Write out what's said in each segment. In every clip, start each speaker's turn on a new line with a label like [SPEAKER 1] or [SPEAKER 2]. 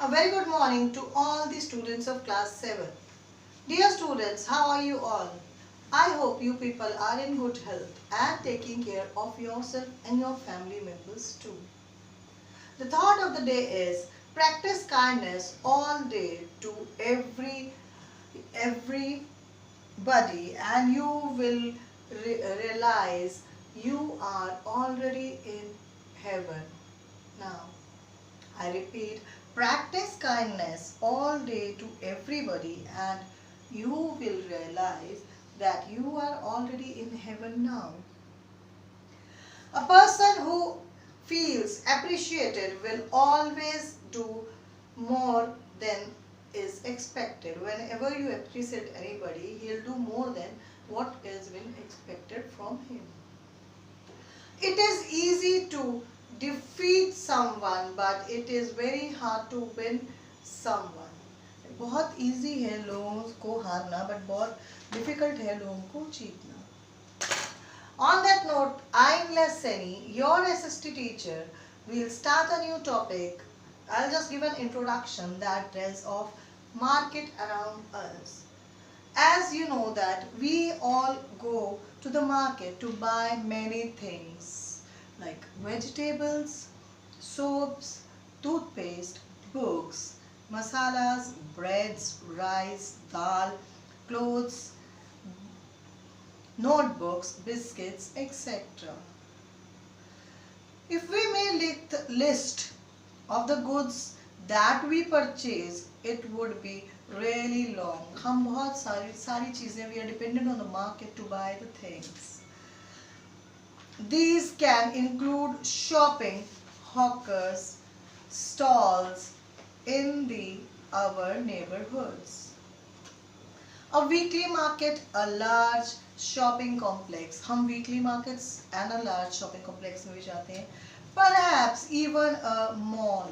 [SPEAKER 1] A very good morning to all the students of class 7. Dear students, how are you all? I hope you people are in good health and taking care of yourself and your family members too. The thought of the day is practice kindness all day to everybody, and you will realize you are already in heaven. Now, I repeat, practice kindness all day to everybody, and you will realize that you are already in heaven now. A person who feels appreciated will always do more than is expected. Whenever you appreciate anybody, he'll do more than what is been expected from him. It is easy to defeat someone, but it is very hard to win someone. बहुत easy है लोगों को हारना, but बहुत difficult है लोगों को जीतना. On that note, I am Leseni, your SST teacher. We'll start a new topic. I'll just give an introduction that is of market around us. As you know that we all go to the market to buy many things like vegetables, soaps, toothpaste, books, masalas, breads, rice, dal, clothes, notebooks, biscuits, etc. If we make a list of the goods that we purchase, it would be really long. हम बहुत सारी चीजें, we are dependent on the market to buy the things. These can include shopping, hawkers, stalls in our neighborhoods. A weekly market, a large shopping complex. हम weekly markets and a large shopping complex में भी जाते हैं. Perhaps even a mall.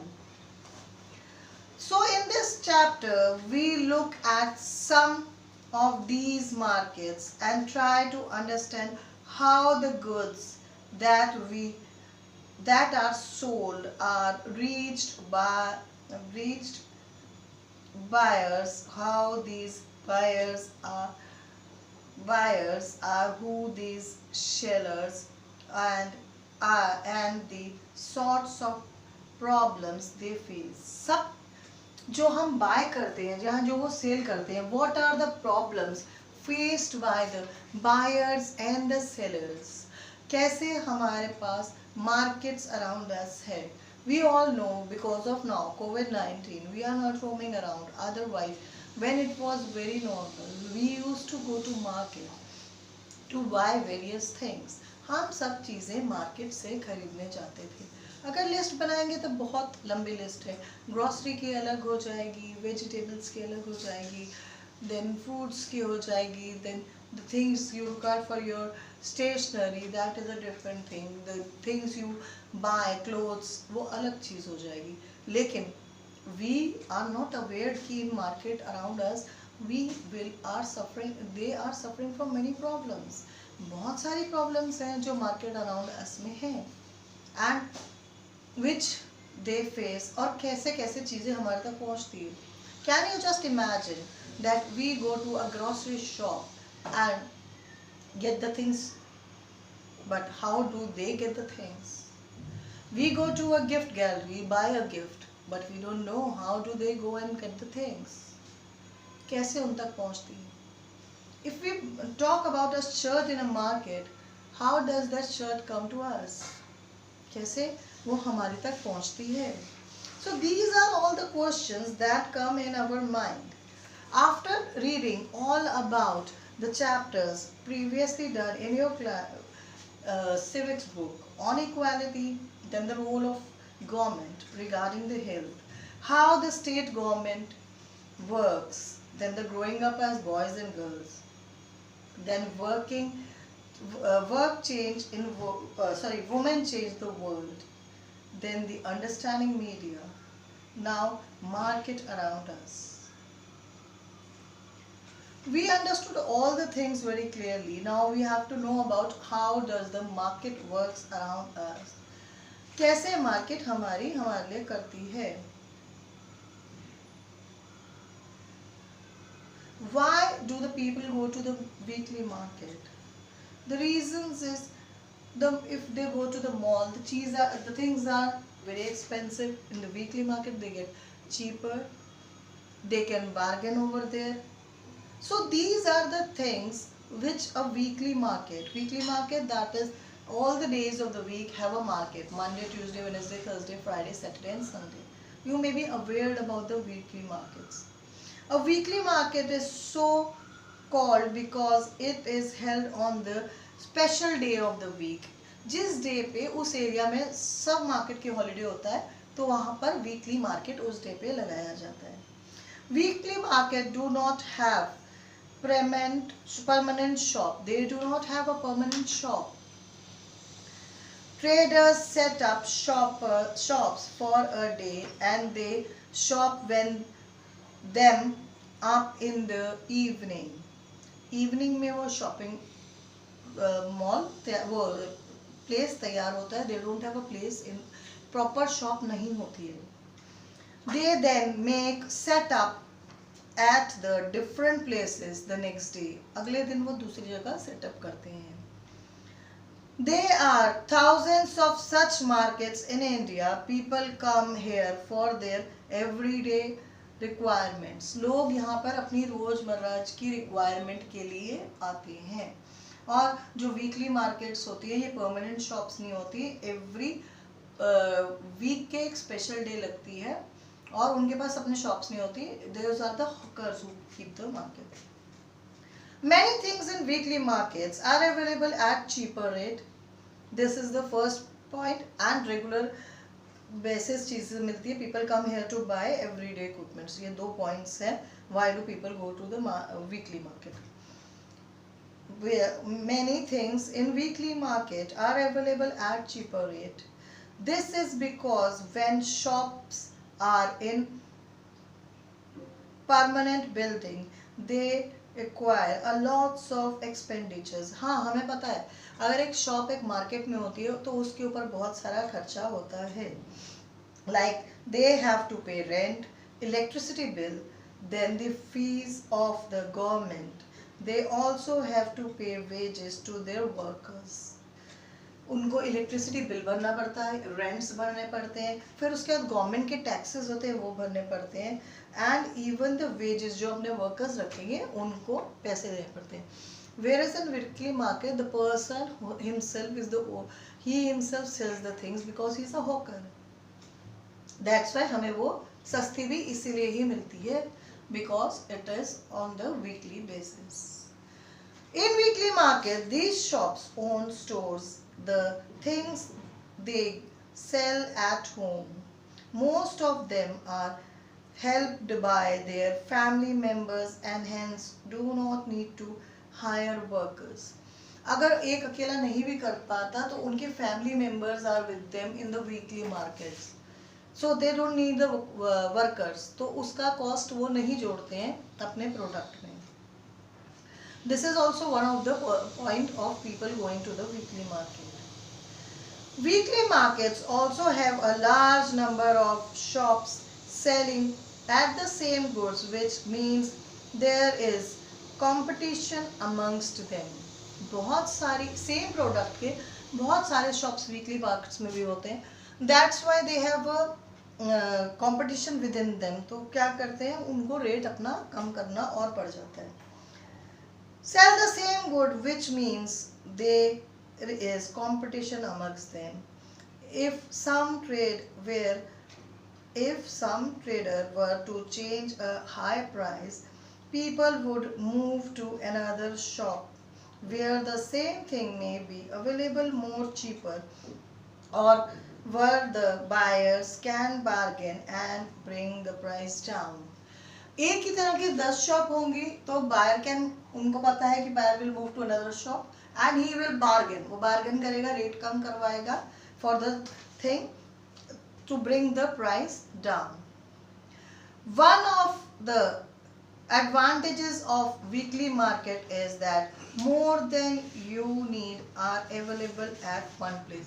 [SPEAKER 1] So in this chapter, we look at some of these markets and try to understand how the goods that are sold are reached buyers, how these buyers are who these sellers and the sorts of problems they face. सब जो हम bye करते हैं, जहाँ जो वो cell करते हैं, what are the problems faced by the buyers and the sellers? कैसे हमारे पास markets around us है? We all know because of now COVID-19 we are not roaming around. Otherwise, when it was very normal, we used to go to market to buy various things. हम सब चीज़ें market से खरीदने जाते थे. अगर list बनाएंगे तो बहुत लंबी लिस्ट है. ग्रॉसरी की अलग हो जाएगी, वेजिटेबल्स की अलग हो जाएगी, देन फ्रूट्स की हो जाएगी, then the things you require for your stationery, that is a different thing. The things you buy, clothes, वो अलग चीज़ हो जाएगी. लेकिन we are not aware कि in market around us they are suffering from many problems. बहुत सारी problems हैं जो market around us में हैं, and which they face, और कैसे कैसे चीज़ें हमारे तक पहुँचती है. Can you just imagine that we go to a grocery shop and get the things, but how do they get the things? We go to a gift gallery, buy a gift, but we don't know how do they go and get the things. कैसे उन तक पहुँचती है? If we talk about a shirt in a market, how does that shirt come to us? कैसे वो हमारे तक पहुँचती है? So these are all the questions that come in our mind. After reading all about the chapters previously done in your civics book on equality, then the role of government regarding the health, how the state government works, then the growing up as boys and girls, then work change in women change the world, then the understanding media, now market around us. We understood all the things very clearly. Now we have to know about how does the market works around us. कैसे market हमारे लिए करती है. Why do the people go to the weekly market? The reasons is, if they go to the mall, the things are very expensive. In the weekly market they get cheaper, they can bargain over there. So these are the things which a weekly market, that is all the days of the week have a market: Monday, Tuesday, Wednesday, Thursday, Friday, Saturday and Sunday. You may be aware about the weekly markets. A weekly market is so called because it is held on the special day of the week. जिस day पे उस area में सब market की holiday होता है, तो वहाँ पर वीकली मार्केट उस डे पे लगाया जाता है. Weekly market do not have permanent shop. They do not have a permanent shop. Traders set up shops for a day and they shop when them up in the evening. Evening में वो shopping mall वो place तैयार होता है. They don't have a place in proper shop नहीं होती है. They then make set up at the different places the next day. अगले दिन वो दूसरी जगह सेटअप करते हैं. There are thousands of such markets in India. People come here for their everyday requirements. लोग यहाँ पर अपनी रोजमर्रा की रिक्वायरमेंट के लिए आते हैं. और जो वीकली मार्केट्स होती है ये परमानेंट शॉप्स नहीं होती. एवरी वीक के एक स्पेशल डे लगती है और उनके पास अपने शॉप्स नहीं होती. Those are the hawkers who keep the market. Many things in weekly markets are available at cheaper rate. This is the first point. And regular basis चीजें मिलती है. People come here to buy everyday equipment. ये दो points हैं. Why do people go to the weekly market? Where many things in weekly market are available at cheaper rate. This is because when shops are in permanent building, they require a lots of expenditures. हाँ हमें पता है, अगर एक shop एक market में होती है तो उसके ऊपर बहुत सारा खर्चा होता है. Like they have to pay rent, electricity bill, then the fees of the government. They also have to pay wages to their workers. उनको इलेक्ट्रिसिटी बिल भरना पड़ता है, रेंट्स भरने पड़ते हैं, फिर उसके बाद गवर्नमेंट के टैक्सेस होते हैं वो भरने पड़ते हैं. एंड इवन द वेजेस जो अपने वर्कर्स रखेंगे उनको पैसे देने पड़ते हैं. Whereas in weekly market the person himself is he himself sells the things because he is a hawker. That's why हमें वो सस्ती भी इसीलिए ही मिलती है, because it is on the weekly basis. In weekly market these shops own stores. The things they sell at home, most of them are helped by their family members and hence do not need to hire workers. अगर एक अकेला नहीं भी कर पाता तो उनके family members are with them in the weekly markets, so they don't need the workers. तो उसका cost वो नहीं जोड़ते हैं अपने product में. This is also one of the point of people going to the weekly market. Weekly markets also have a large number of shops selling at the same goods, which means there is competition amongst them. बहुत सारी same product के बहुत सारे shops weekly markets में भी होते हैं. That's why they have a competition within them. तो क्या करते हैं, उनको रेट अपना कम करना और पड़ जाता है. Sell the same good, which means there is competition amongst them. If some trader were to change a high price, people would move to another shop where the same thing may be available more cheaper, or where the buyers can bargain and bring the price down. एक ही तरह की 10 shop होंगी तो buyer can, उनको पता है कि buyer will move to another shop and he will bargain. वो बार्गेन करेगा, रेट कम करवाएगा for the thing to bring the price down. One of the advantages of weekly market is that more than you need are available at one place.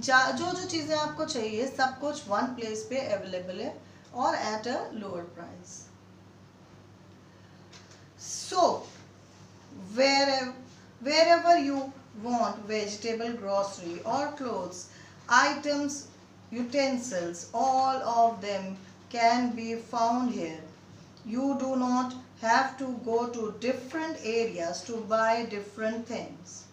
[SPEAKER 1] जो चीज़ें आपको चाहिए सब कुछ one place पे available है और at a lower price. So wherever wherever you want vegetable, grocery or clothes items, utensils, all of them can be found here. You do not have to go to different areas to buy different things.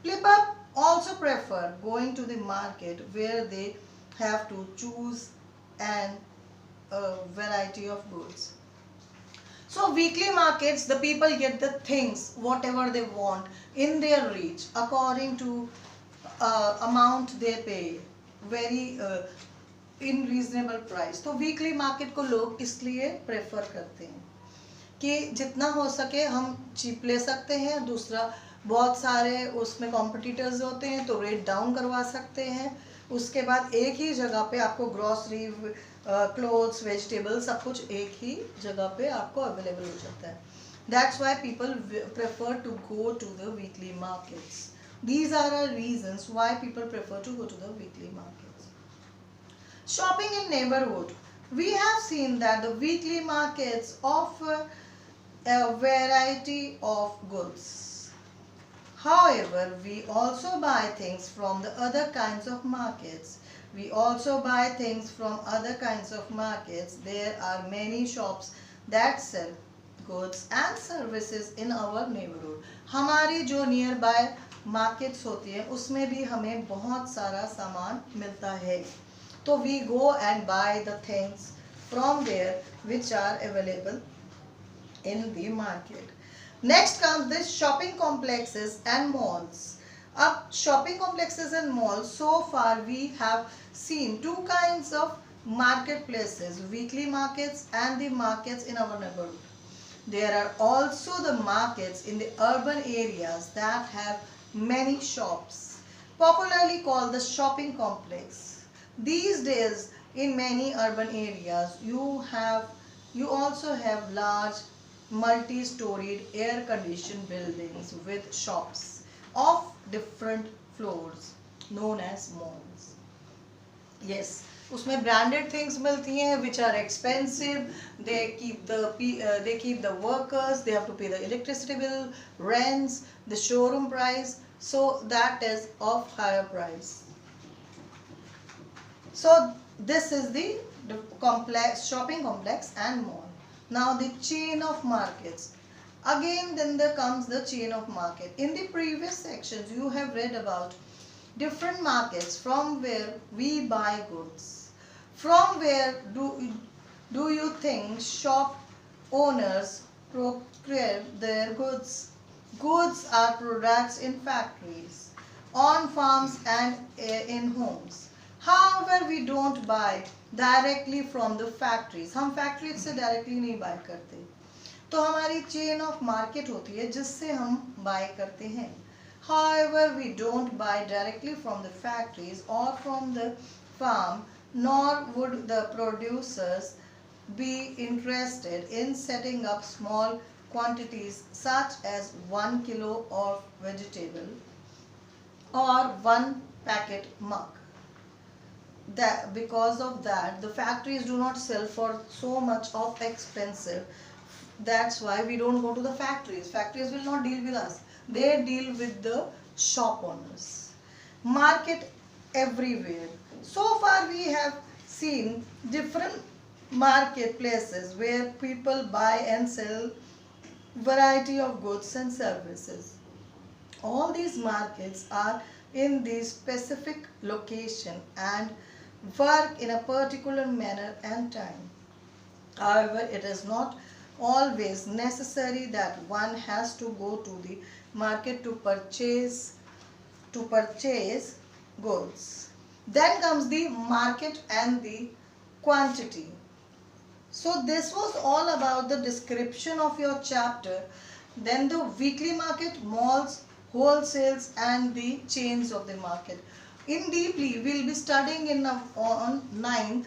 [SPEAKER 1] Flipper also prefer going to the market where they have to choose an variety of goods. So weekly markets, the people get the things, whatever they want in their reach according to amount they pay, very in reasonable price. तो weekly market को लोग इसलिए prefer करते हैं कि जितना हो सके हम चीप ले सकते हैं, दूसरा बहुत सारे उसमें कॉम्पिटिटर्स होते हैं तो रेट डाउन करवा सकते हैं, उसके बाद एक ही जगह पे आपको ग्रॉसरी, क्लोथ्स, वेजिटेबल सब कुछ एक ही जगह पे आपको अवेलेबल हो जाता है. That's why people prefer to go to the weekly markets. These are the reasons why people prefer to go to the weekly markets. Shopping in neighborhood. We have seen that the weekly markets offer a variety of goods. However, we also buy things from the other kinds of markets. We also buy things from other kinds of markets. There are many shops that sell goods and services in our neighborhood. हमारी जो nearby markets होती है उसमें भी हमें बहुत सारा सामान मिलता है. तो we go and buy the things from there which are available in the market. Next comes this shopping complexes and malls. अब shopping complexes and malls, so far we have seen two kinds of marketplaces, weekly markets and the markets in our neighborhood. There are also the markets in the urban areas that have many shops, popularly called the shopping complex. These days in many urban areas you also have large multi-storied air-conditioned buildings with shops of different floors known as malls. Yes, उसमें branded things मिलती हैं which are expensive. They keep the workers, they have to pay the electricity bill, rents, the showroom price, so that is of higher price. So this is the complex, shopping complex and mall. Now the chain of markets. Again then there comes the chain of market. In the previous sections you have read about different markets from where we buy goods. From where do you think shop owners procure their goods? Goods are products in factories, on farms and in homes. However, we don't buy directly from the factories. हम factories से directly नहीं buy करते. तो हमारी chain of market होती है जिससे हम buy करते हैं. However, we don't buy directly from the factories or from the farm, nor would the producers be interested in setting up small quantities such as 1 kilo of vegetable or 1 packet mug. Because of that, the factories do not sell for so much of expensive. That's why we don't go to the factories. Factories will not deal with us. They deal with the shop owners. Market everywhere. So far we have seen different marketplaces where people buy and sell variety of goods and services. All these markets are in the specific location and work in a particular manner and time. However, it is not always necessary that one has to go to the market to purchase goods. Then comes the market and the quantity. So this was all about the description of your chapter. Then the weekly market, malls, wholesales and the chains of the market. In deeply we will be studying on 9th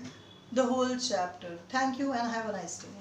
[SPEAKER 1] the whole chapter. Thank you and have a nice day.